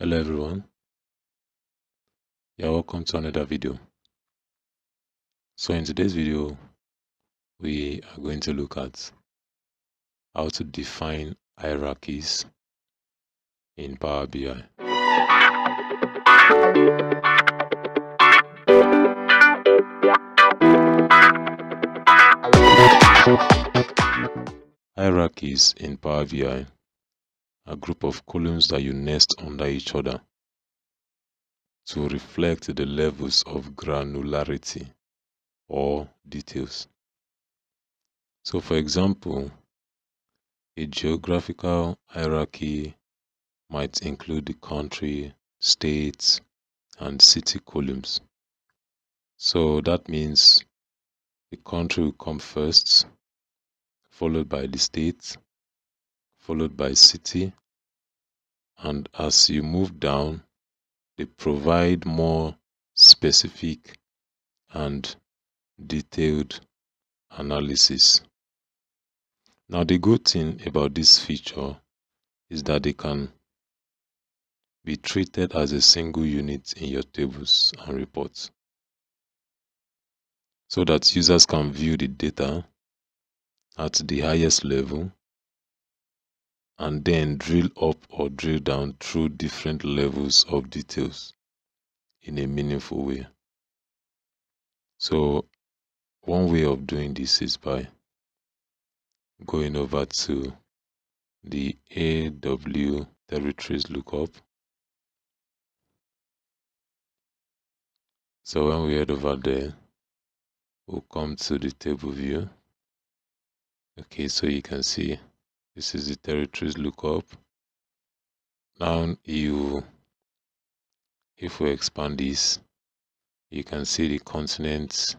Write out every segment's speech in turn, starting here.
Hello everyone, you're welcome to another video. So in today's video, we are going to look at how to define hierarchies in PowerBI. Hierarchies in PowerBI are a group of columns that you nest under each other to reflect the levels of granularity or details. So for example, a geographical hierarchy might include the country, states, and city columns. So that means the country will come first, followed by the state, followed by city, and as you move down, they provide more specific and detailed analysis. Now the good thing about this feature is that they can be treated as a single unit in your tables and reports, so that users can view the data at the highest level and then drill up or drill down through different levels of details in a meaningful way. So one way of doing this is by going over to the AW territories lookup. So when we head over there, we'll come to the table view. Okay, so you can see this is the territories lookup. Now if we expand this, you can see the continents,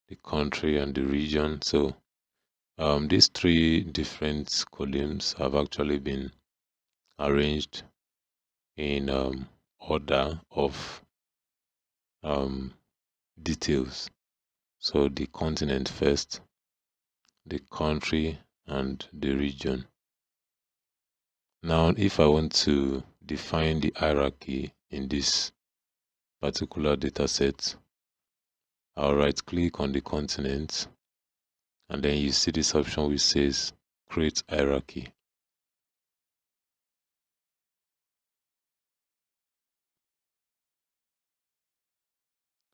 the country, and the region. So these three different columns have actually been arranged in order of details. So the continent first, the country, and the region. Now, if I want to define the hierarchy in this particular data set, I'll right click on the continent, and then you see this option which says create hierarchy.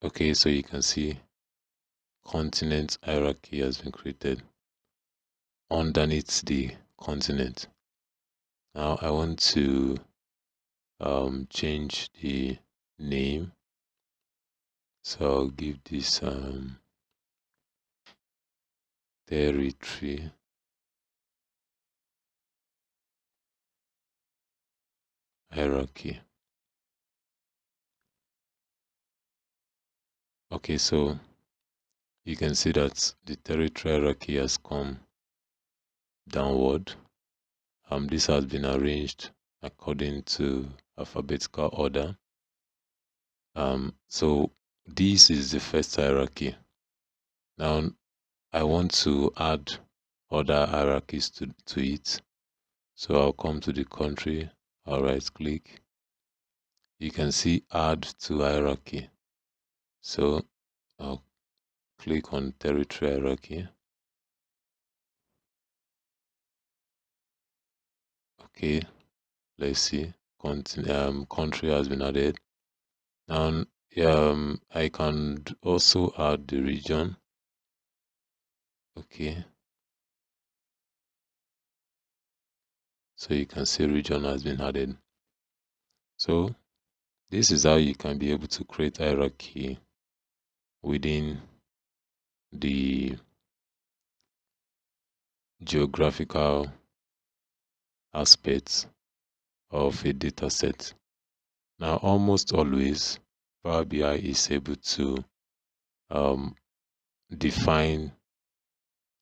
Okay, so you can see continent hierarchy has been created underneath the continent. Now I want to change the name, so I'll give this territory hierarchy. Okay, so you can see that the territory hierarchy has come downward. This has been arranged according to alphabetical order. So this is the first hierarchy. Now I want to add other hierarchies to it. So I'll come to the country, I'll right click. You can see add to hierarchy. So I'll click on territory hierarchy. Okay, let's see. Country has been added. Now I can also add the region. Okay, so you can see region has been added. So this is how you can be able to create hierarchy within the geographical aspects of a data set. Now almost always PowerBI is able to define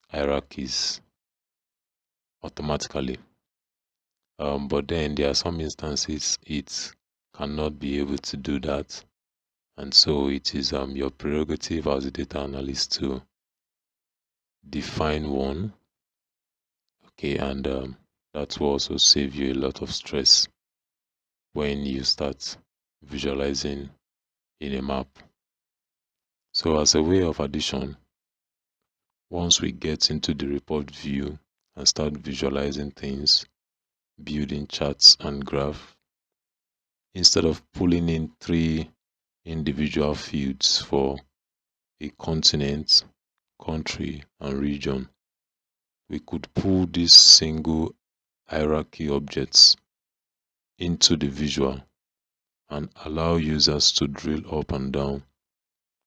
hierarchies automatically, but then there are some instances it cannot be able to do that, and so it is your prerogative as a data analyst to define one. Okay, and that will also save you a lot of stress. when you start visualizing in a map. So as a way of addition, once we get into the report view and start visualizing things, building charts and graph, instead of pulling in 3 individual fields for a continent, country, and region, we could pull these single hierarchy objects into the visual and allow users to drill up and down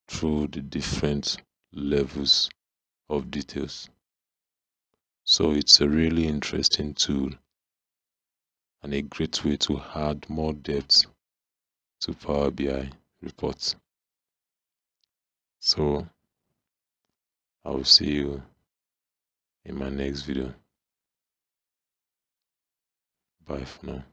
through the different levels of details. So it's a really interesting tool and a great way to add more depth to Power BI reports. So I will see you in my next video. Bye for now.